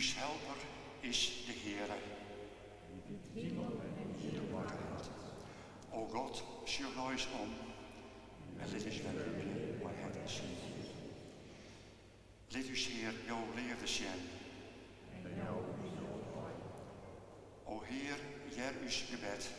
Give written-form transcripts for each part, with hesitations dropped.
Uw helper is de Heere. O God, zie ons om en let ons wel wat het is. Let us Heer jouw liefde zien. O Heer, jij uw gebed.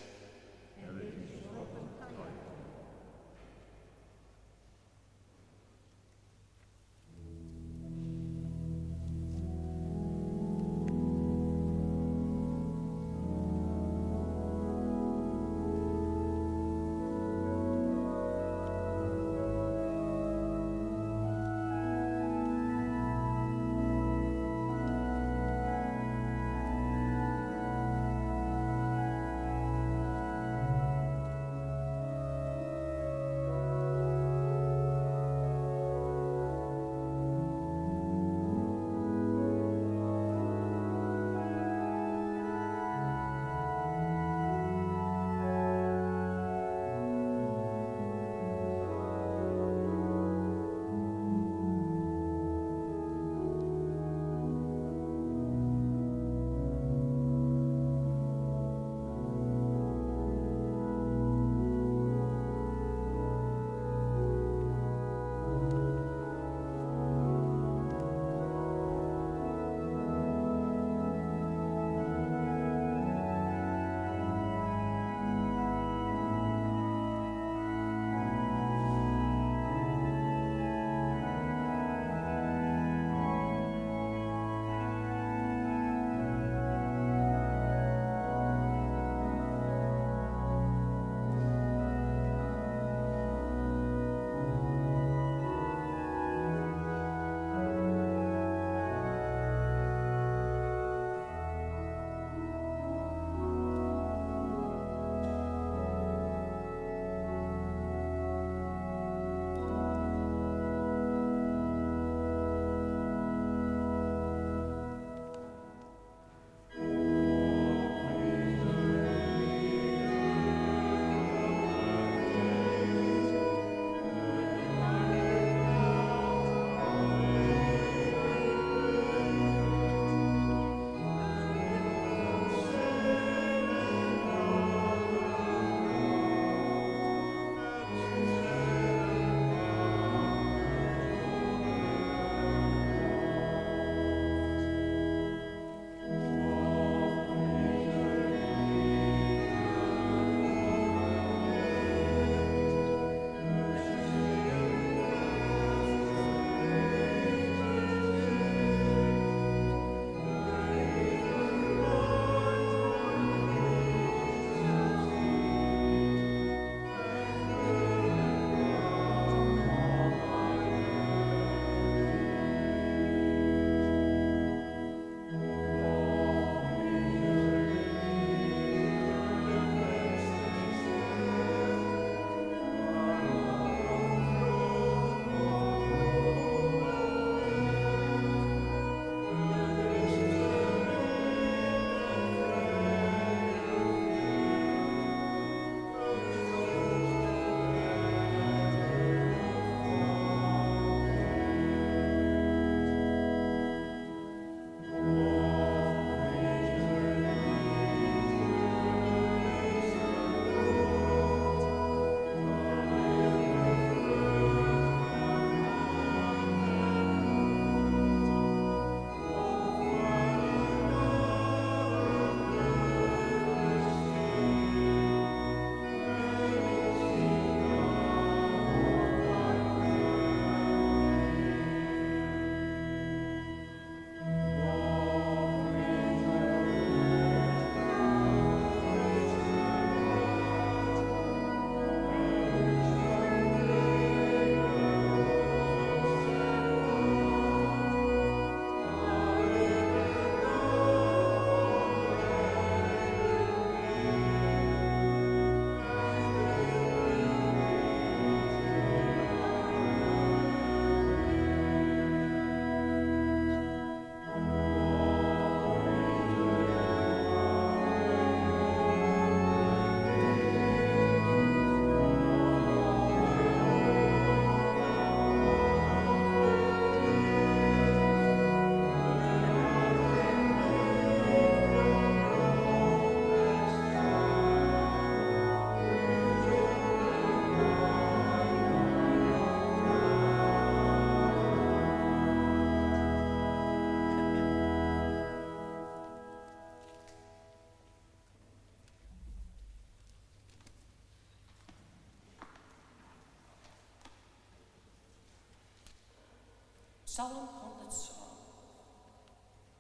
Psalm 100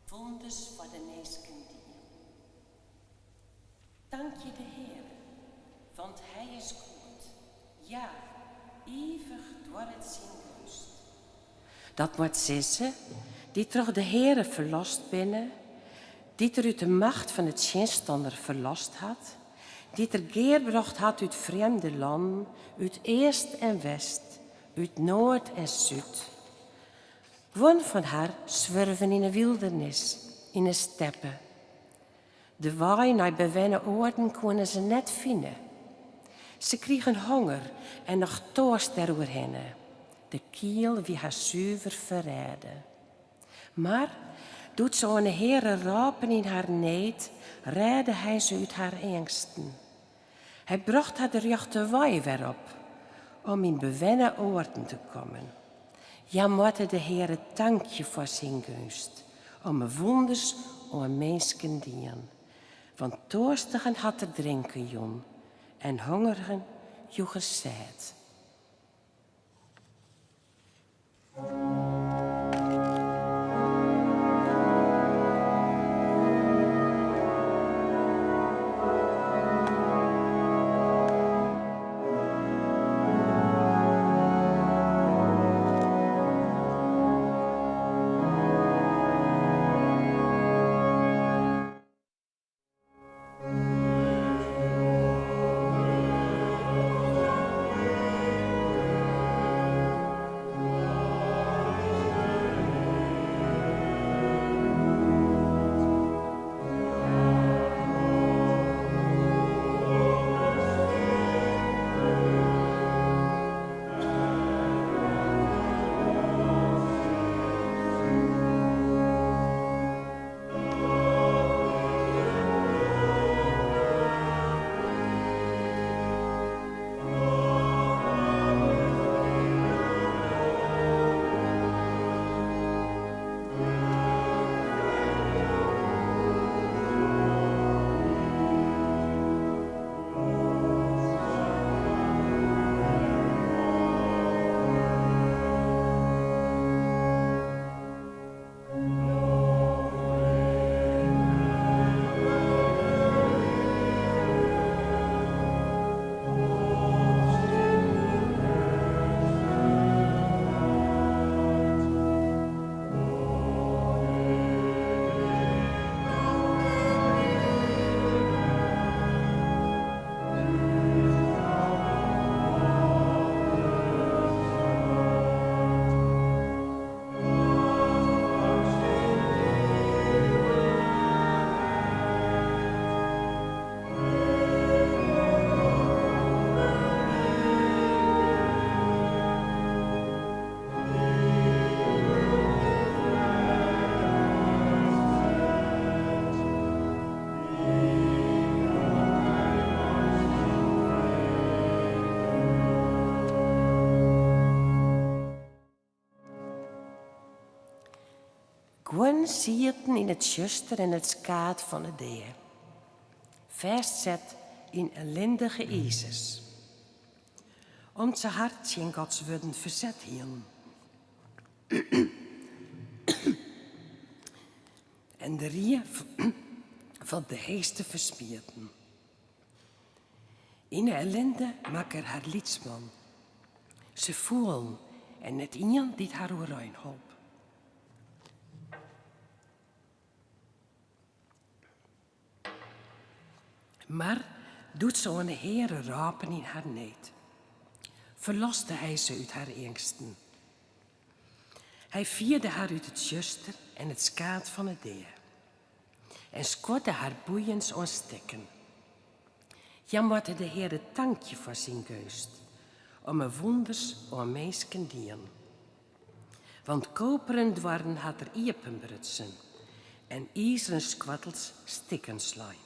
Wonders voor de neesken dienen. Dank je de Heer, want Hij is goed. Ja, eeuwig door het zijn gunst. Dat moet zissen, die toch de Heere verlost binnen, die er uit de macht van het zinstander verlost had, die er geerbracht had uit vreemde landen, uit East en West, uit Noord en Zuid. Won van haar zwerven in de wildernis, in de steppen. De waai naar bewennen oorden konden ze net vinden. Ze kregen honger en nog dorst daaroverheen. De kiel wie haar zuiver verraden. Maar doet zo'n Heere rapen in haar need, redde hij ze uit haar angsten. Hij bracht haar de rechte waai weer op, om in bewennen oorden te komen. Ja, motte de Heere dankje voor zijn gunst, om me wonders om mensen dienen. Want dorstigen had er drinken jon, en hongerigen joegen zet. Gwen zierten in het juster en het skaat van de deer. Vestzet in ellendige Jezus. Om zijn hart in Gods worden verzet hielden. En de rie van de heeste verspierten. In de ellende maak er haar lietsman. Ze voelen en net iemand die haar oorruin hulp. Maar doet zo'n Heere rapen in haar need. Verloste hij ze uit haar angsten. Hij vierde haar uit het juster en het skaat van het deer. En skorde haar boeiens ontstekken. Ja, motte de Heere dankje voor zijn geust. Om een wonders om meesken dien. Want koperen dwarren had er iepen brutsen. En ijzeren skwattels stikken slaan.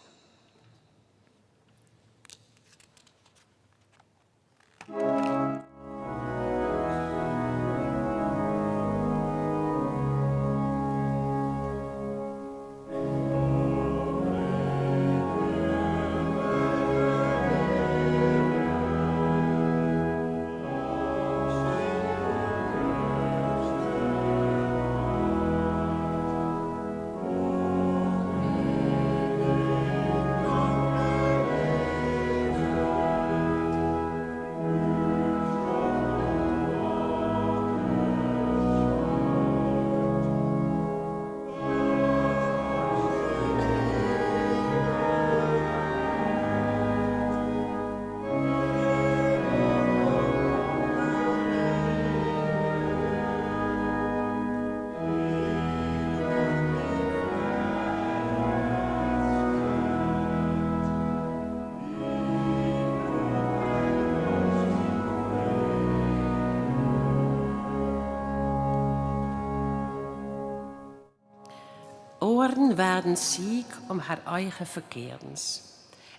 oren werden ziek om haar eigen verkeerdens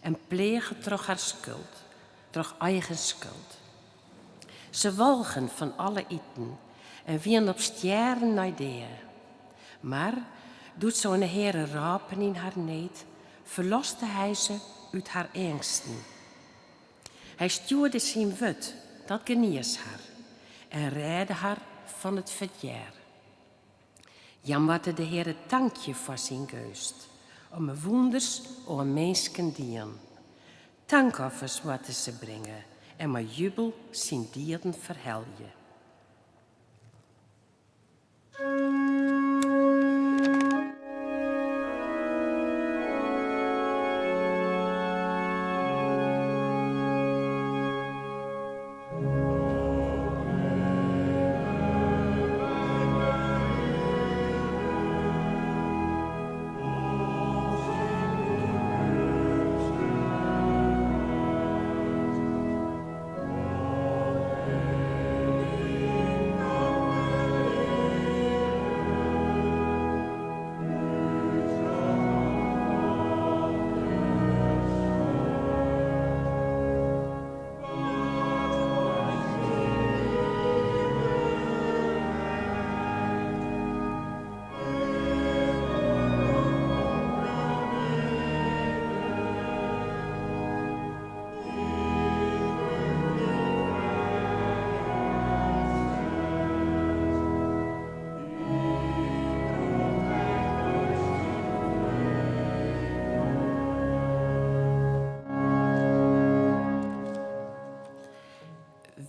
en plegen toch haar schuld, toch eigen schuld. Ze walgen van alle eten en wien op sterren naar deer. Maar, doet zo'n heren rapen in haar neet, verloste hij ze uit haar angsten. Hij stuurde zijn wut, dat genees haar, en redde haar van het verjeer. Jan watte de Heere dankje voor zijn geust, om een wonders o een mensken dien. Dankoffers watte ze brengen, en met jubel zijn dieren verhelje.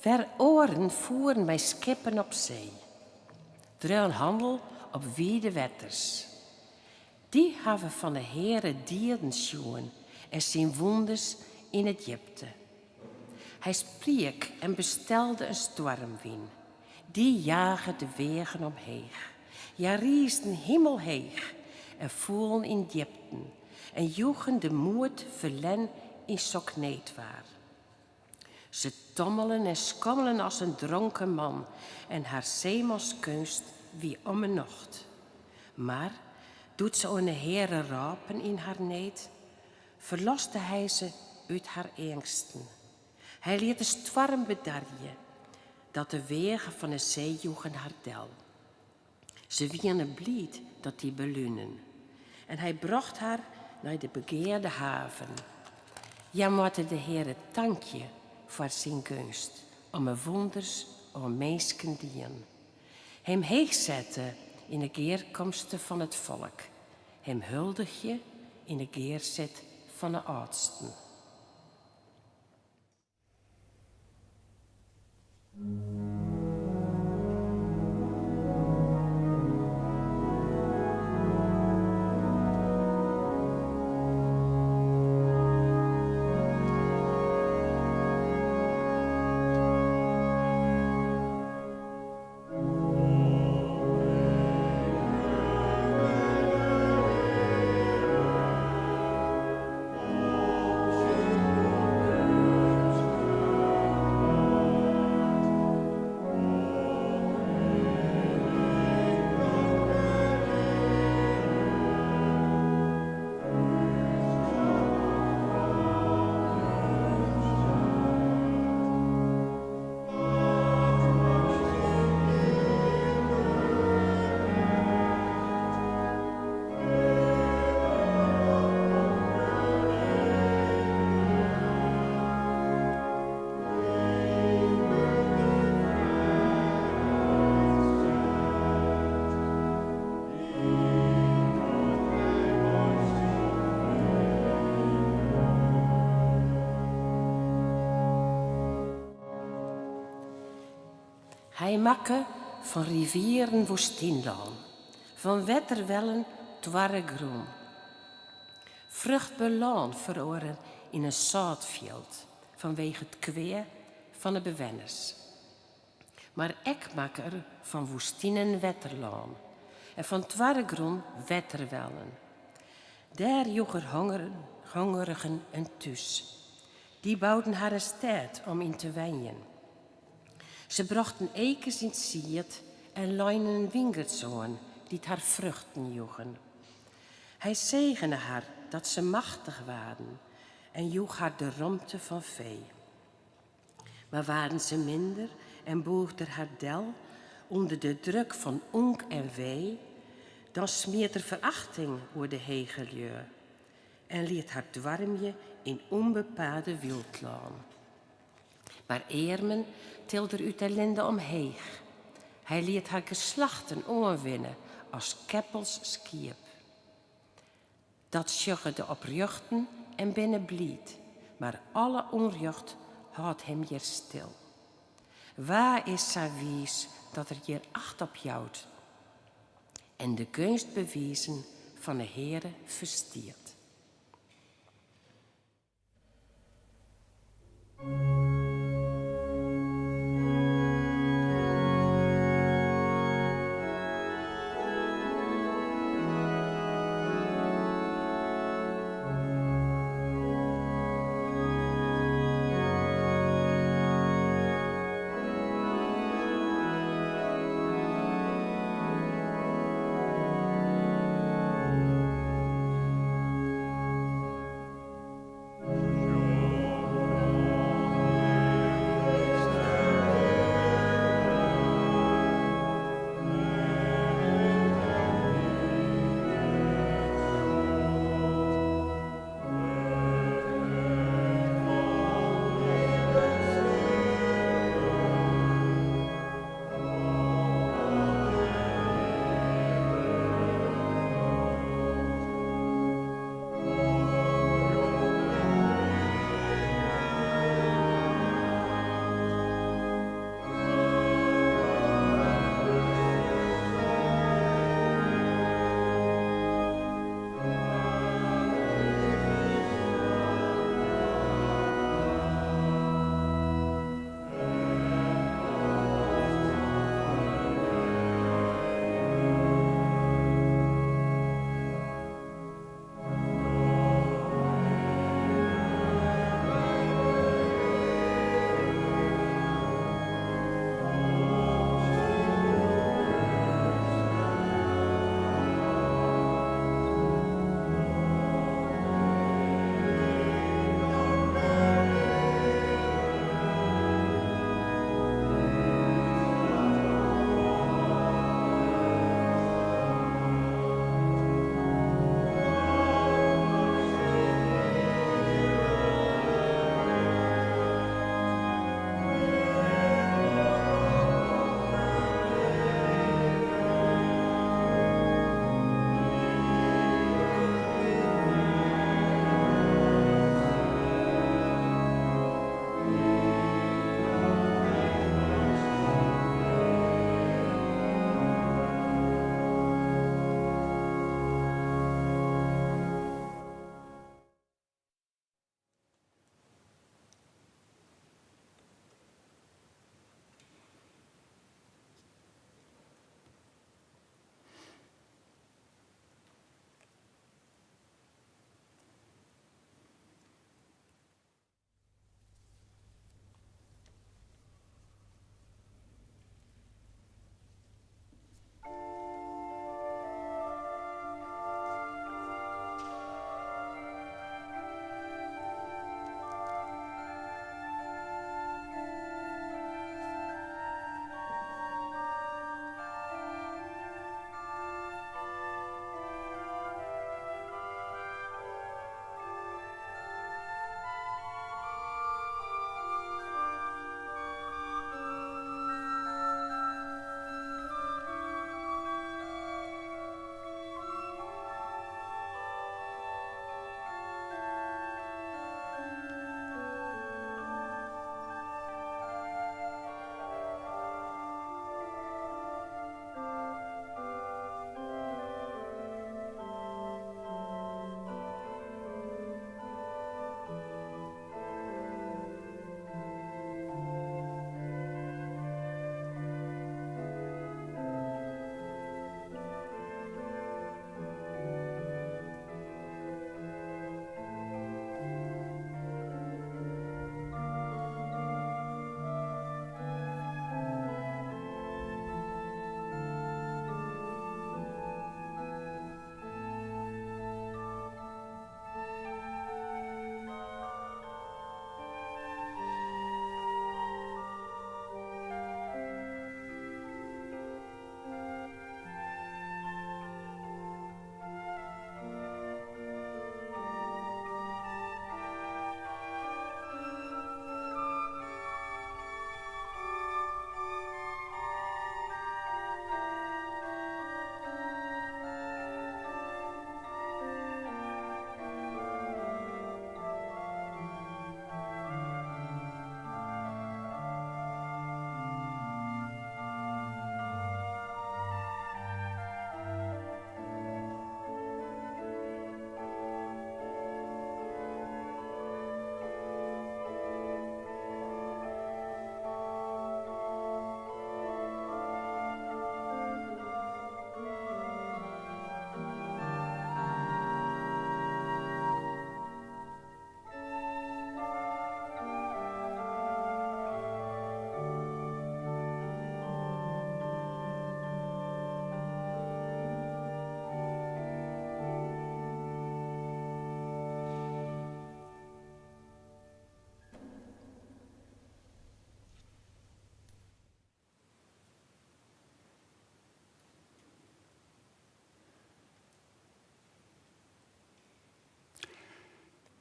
Ver oren voeren wij schepen op zee. Druin handel op wiede wetters. Die hebben van de Heere dieren sjoen en zijn wonders in Egypte. Hij spreek en bestelde een stormwind. Die jagen de wegen omheeg. Ja, riesten hemelheeg en voelen in Egypte. En joegen de moed verlen in Sokneetwaar. Ze tommelen en schommelen als een dronken man en haar zeemanskunst wie om een nacht. Maar doet ze een Heere rapen in haar neet, verloste hij ze uit haar angsten. Hij liet de storm bedarje, dat de wegen van de zee joegen haar del. Ze wienen blied dat die belunen en hij bracht haar naar de begeerde haven. Ja, moette de Heere dankje voor zijn gunst, om een wonders om mensken dien. Hem heegzette in de geerkomsten van het volk. Hem huldigje in de geerzet van de oudsten. Hij makke van rivieren woestijnlaan, van wetterwellen dwarre groen. Vruchtbaar laan veroren in een zaadveld, vanwege het kweer van de bewenners. Maar ek makke er van woestijnen wetterlaan en van dwarre groen wetterwellen. Daar joegen hongerigen een thuis. Die bouwden haar een stad om in te wijnen. Ze brachten ekens in siert en leinen een wingertzoon die haar vruchten joegen. Hij zegende haar dat ze machtig waren en joeg haar de romte van vee. Maar waren ze minder en boogde haar del onder de druk van onk en wee, dan smeert er verachting oor de hegeleur en liet haar dwarmje in onbepaalde wildlaan. Maar Eermen tilde er uit de linde omheeg. Hij liet haar geslachten oorwinnen als keppels skiep. Dat sjoggede op juchten en binnen blied, maar alle onjucht houdt hem hier stil. Waar is zij wies dat er hier acht op jouwt en de kunst bewijzen van de Heere verstiert.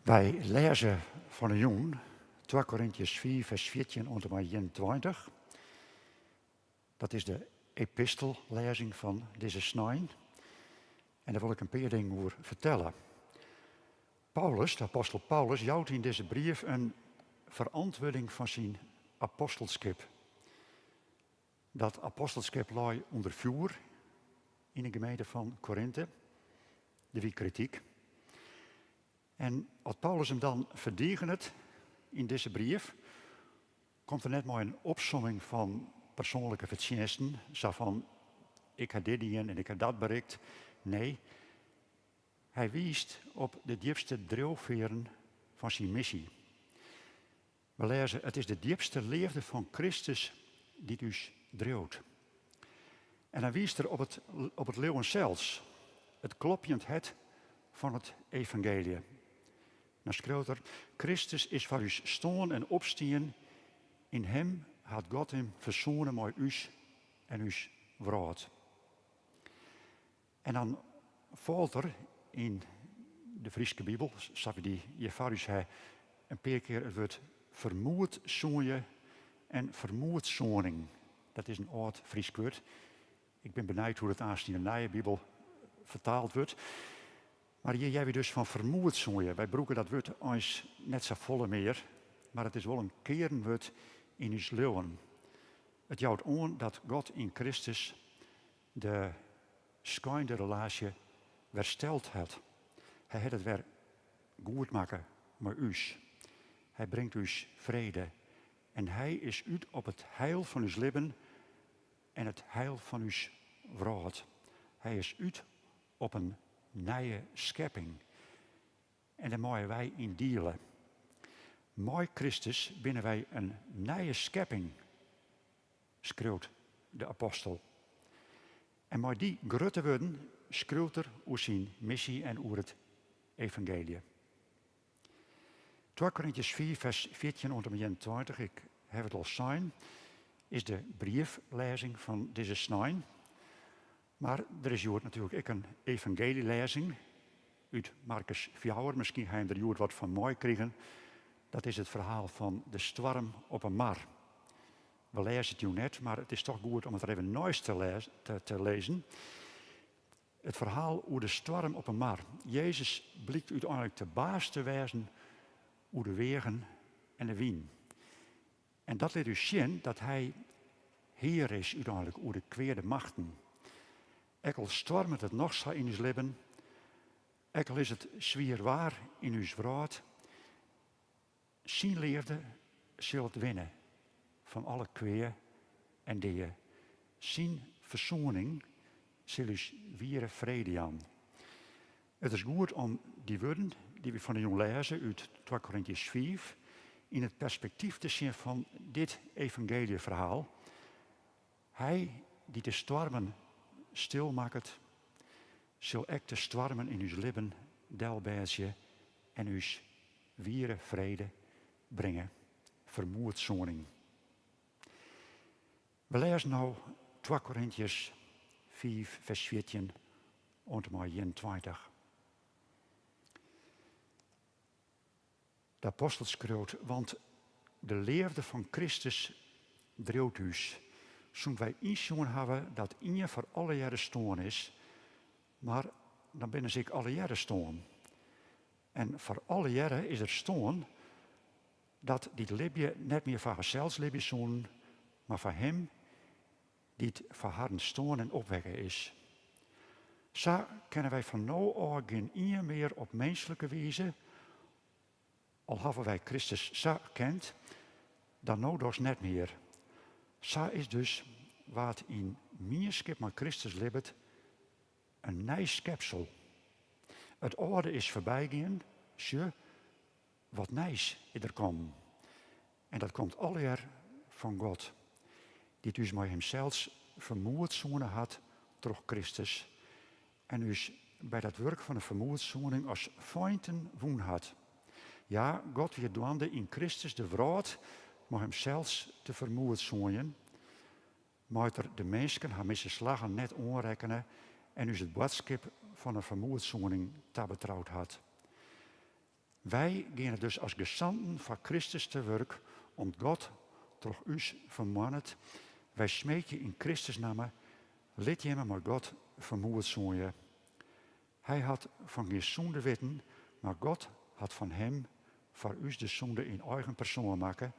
Wij lezen van een jong, 2 Korintiërs 4, vers 14 tot en met 21. Dat is de epistellezing van deze snijn. En daar wil ik een paar dingen over vertellen. Paulus, de apostel Paulus, jouwt in deze brief een verantwoording van zijn apostelschap. Dat apostelschap lag onder vuur in de gemeente van Korinthe. Er was kritiek. En als Paulus hem dan verdedigt in deze brief, komt er net maar een opsomming van persoonlijke verdiensten. Zo van, ik heb dit en ik heb dat bereikt. Nee, hij wijst op de diepste drijfveren van zijn missie. We lezen, het is de diepste liefde van Christus die dus drijft. En hij wijst er op het leeuwen zelfs, het klopjend het van het evangelie. Dan schreeuwt er, Christus is voor u stoon en opstien. In hem had God hem verzoenen met u en uw wraad. En dan valt er in de Friese Bijbel, zoals we die Jevarus hebben, een paar keer het woord vermoed zoonje en vermoed zoning. Dat is een oud Fries woord. Ik ben benieuwd hoe het aanstaan in de nieuwe Bijbel vertaald wordt. Maar hier jij weer dus van vermoed zoonje. Wij broeken dat woord ons net zo volle meer, maar het is wel een kernwoord in ons leven. Het jouwt aan dat God in Christus de schijnde relatie hersteld had. Hij had het weer goed maken met u. Hij brengt u vrede. En hij is uit op het heil van uw leven en het heil van uw wraad. Hij is uit op een nieuwe schepping. En daar mogen wij in delen. Met Christus binnen wij een nieuwe schepping, schreeuwt de apostel. En met die grote woorden schreeuwt er over zijn missie en over het evangelie. 2 Korintiërs 4, vers 14 tot en met 21, ik heb het al gezien, is de brieflezing van deze snijn. Maar er is natuurlijk ook een evangelielezing uit Marcus 4. Misschien gaan er jullie wat van mooi krijgen. Dat is het verhaal van de storm op een mar. We lezen het nu net, maar het is toch goed om het er even nooit te lezen. Het verhaal over de storm op een mar. Jezus blikt uiteindelijk de baas te wijzen over de wegen en de wien. En dat laat dus zien dat hij Heer is uiteindelijk over de kwade machten. Ook al stormt het nog zo in uw leven, ook al is het zwier waar in uw wraad, zijn liefde zal het winnen van alle kweer en die zijn verzoening zal u weer vrede aan. Het is goed om die woorden die we van de jong lezen uit 2 Korintiërs 5 in het perspectief te zien van dit evangelieverhaal. Hij die de stormen stil maakt, zal ook de stormen in uw leven delbijtje en uw wiere vrede brengen. Vermoedzoning. We lezen nou 2 Korintiërs 5, vers 14 tot en met 21. De apostel schreeuwt, want de leefde van Christus dreeuwt u. Zo'n wij inzongen hebben dat in je voor alle jaren stoon is, maar dan binnen ik alle jaren stoon. En voor alle jaren is er stoon dat die libje net meer van zichzelf libje zoen, maar van hem die het voor haar stoon en opwekken is. Zo kennen wij van nou al geen eer meer op menselijke wijze, al hebben wij Christus zo kent, dan nou dus net meer. Zo is dus wat in meer schip maar Christus lebt, een nieuw schepsel. Het oude is voorbijgaan, zie wat nieuws er komt. En dat komt alleer van God, die dus met hemzelf vermoedzoenen had door Christus. En dus bij dat werk van de vermoedzoening als feinten woon had. Ja, God weer doende in Christus de wraad, maar hemzelf te vermoedzoenen. Maar de mensen haar misslagen net onrekenen en dus het boodschap van een vermoedzoening te betrouwd had. Wij gaan dus als gezanten van Christus te werk om God toch us vermanet. Wij smeken in Christus namen, let je maar God vermoed zoen. Hij had van geen zonde weten, maar God had van hem voor us de zonde in eigen persoon maken,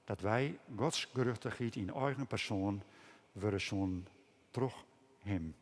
dat wij Gods gerechtigheid in eigen persoon worden zo'n terug hem.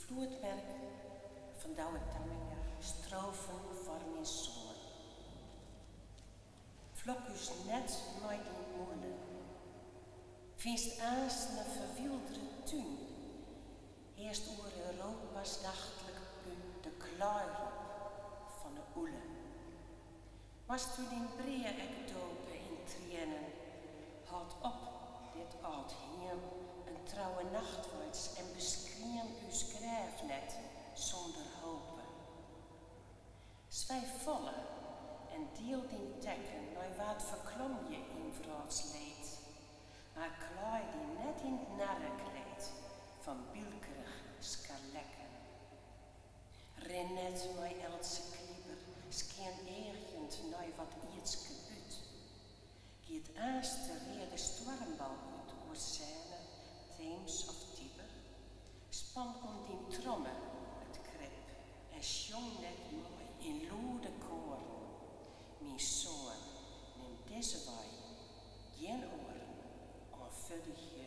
Vloedwerk van Douwe Tamminger, strofen voor mijn zoon. Vlok us net met die moelen. Vinst aanst een verwilderde tuin. Eerst oer Europa's nachtelijk punt de kluier van de oele. Was toen in breer ek dopen in trainen, had op dit oud heem een trouwe nachtwaarts en beskriem uw schrijf net zonder hopen. Zwijg volle en deelt in tekken, nou wat verklom je in vraadsleed, maar klaai die net in het narrenkleed van bielkerig skarlekken. Ren net mij Else klieber, skeen eergend naar wat iets gebeurt. Giet aanste weer de stormbal uit oor Seine, Theems of Tiber, span om die tromme het krip en sjong net mooi in lode koor. Mijn zoon, neem deze waai, geen oor, om je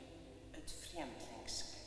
het vreemdlingskip.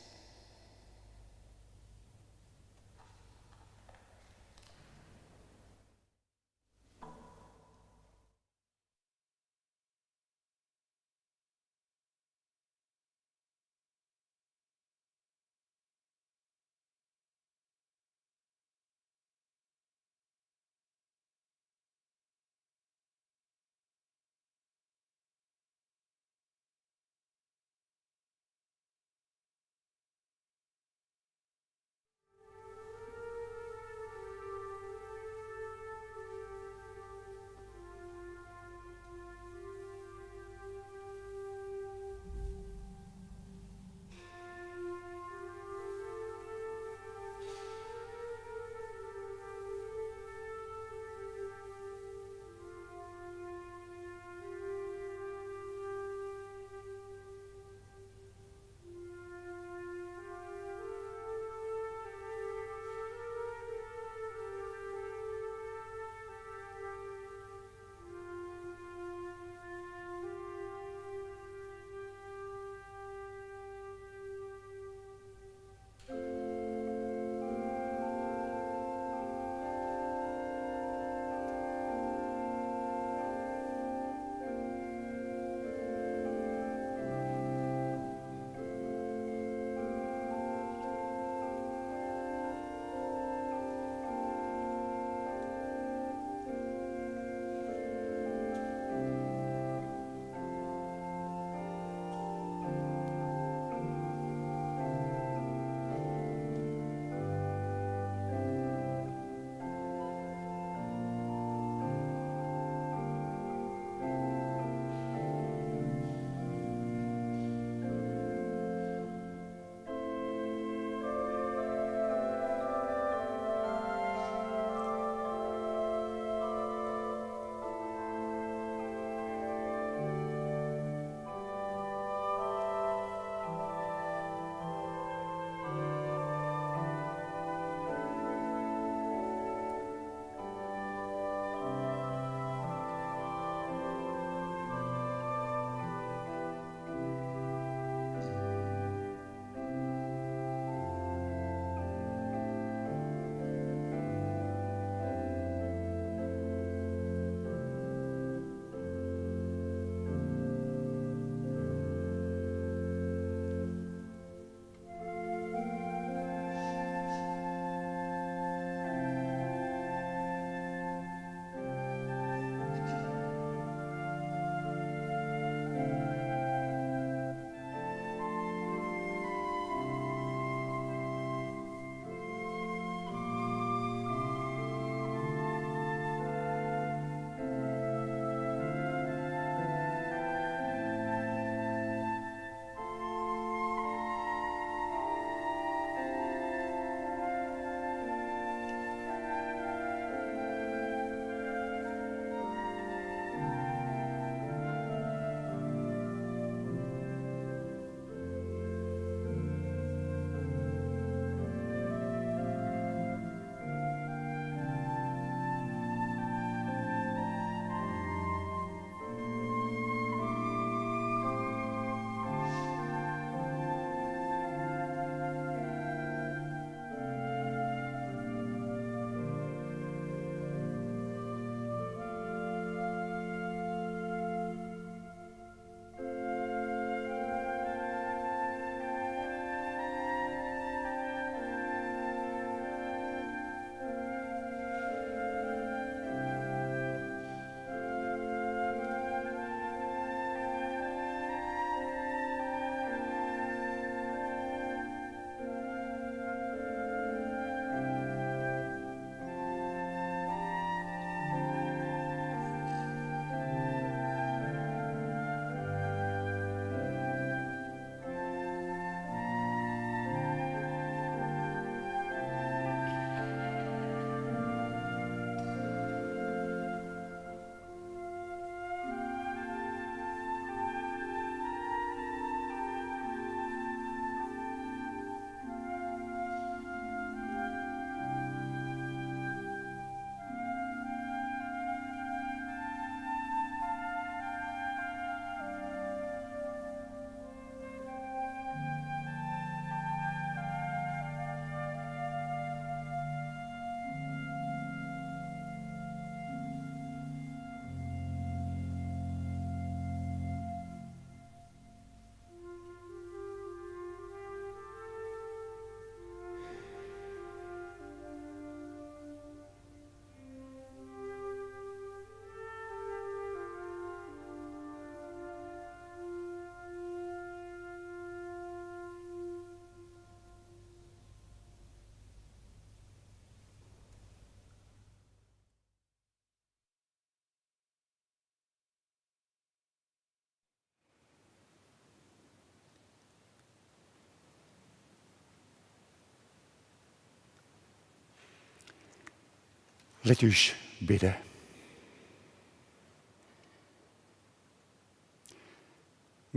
Let us bidden.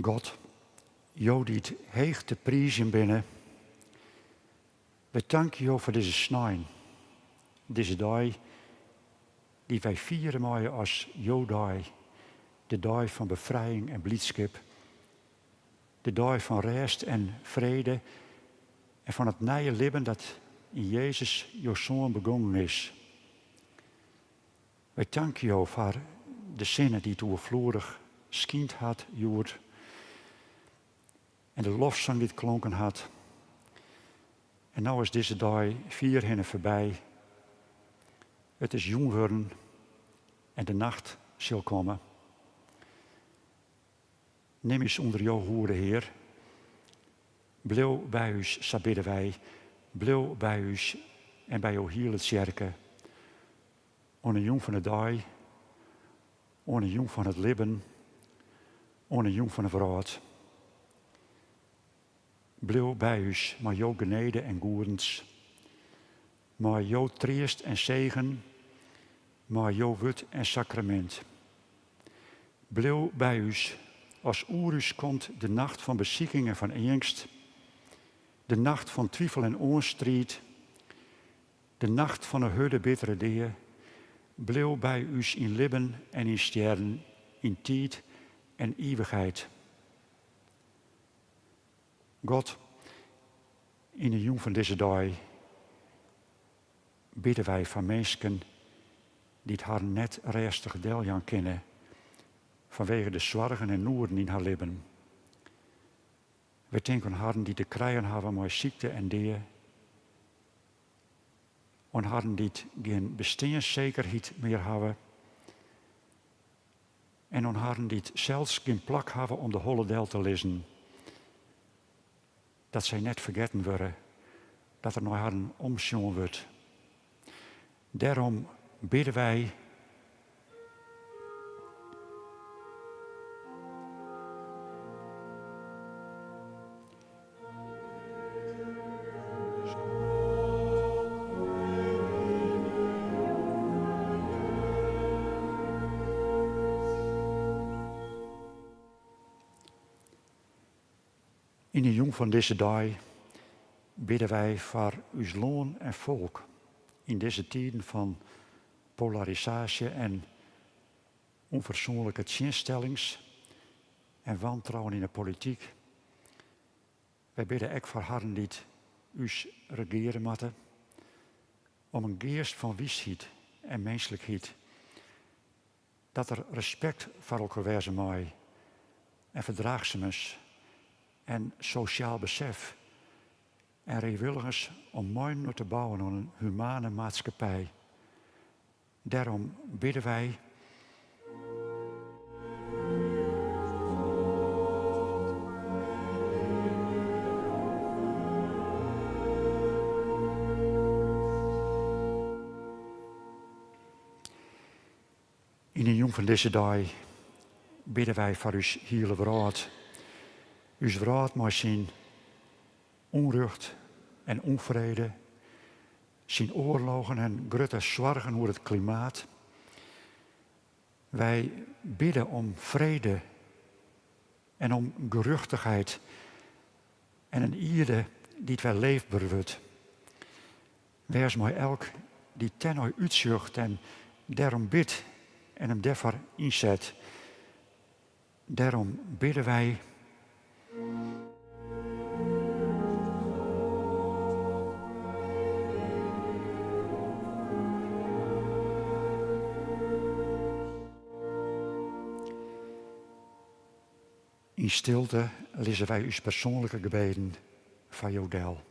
God, jou die het heeg te prijzen binnen. We danken jou voor deze snijn. Deze dag die wij vieren mogen als jouw dag. De dag van bevrijding en blijdschap. De dag van rust en vrede. En van het nieuwe leven dat in Jezus, jouw Zoon, begonnen is. Wij danken jou voor de zinnen die het overvloedig schijnt had, Jood. En de lofzang die het klonken had. En nou is deze dag 4 hinnen voorbij. Het is jong worden en de nacht zal komen. Neem eens onder jouw hoede, Heer. Blijf bij ons, zo bidden wij. Blijf bij ons en bij jouw heel het kerken. On een jong van de dag, on een jong van het leven, on een jong van de vrouw. Blijf bij ons, maar jouw genade en goedens. Maar jouw troost en zegen, maar jouw wet en sacrament. Blijf bij ons, als oerus komt de nacht van beziekingen en van angst, de nacht van twijfel en onstrijd, de nacht van een hudde bittere deer. Blijf bij ons in leven en in sterren, in tijd en eeuwigheid. God, in de jong van deze dag bidden wij van mensen die het haar net rustig deljan kennen, vanwege de zorgen en noorden in haar leven. We denken aan haar die te krijgen hebben met ziekte en deer. Aan haar die geen bestaanszekerheid meer hebben. En aan haar die zelfs geen plak hebben om de holle del te lezen. Dat zij net vergeten worden dat er naar haar omzien wordt. Daarom bidden wij. In de jong van deze dag bidden wij voor uw loon en volk. In deze tijden van polarisatie en onverzoenlijke tegenstellings en wantrouwen in de politiek. Wij bidden ook voor harren die u regeren moeten. Om een geest van wijsheid en menselijkheid. Dat er respect voor elkaar wezen mag. En verdraagzaamheid. En sociaal besef. En vrijwilligers om mooi te bouwen aan een humane maatschappij. Daarom bidden wij. In de jong van deze dag bidden wij voor uw hele wereld. Uw wereld mag zien onrecht en onvrede, zien oorlogen en grote zorgen over het klimaat. Wij bidden om vrede en om gerechtigheid en een ierde die het wel leefbaar wordt. Wees mij elk die ten u uitzoekt en daarom bidt en hem daarvoor inzet. Daarom bidden wij. In stilte lezen wij uw persoonlijke gebeden van Jodel.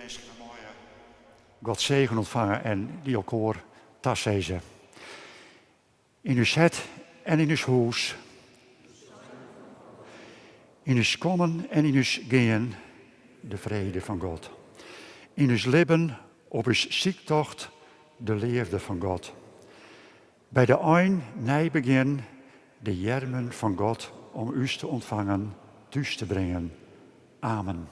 mensen van mij. God zegen ontvangen en die elkaar tassezen. In uw het en in uw huis. In uw komen en in uw gaan de vrede van God. In uw leven op uw ziektocht de liefde van God. Bij de een nijbegin de jermen van God om u te ontvangen, thuis te brengen. Amen.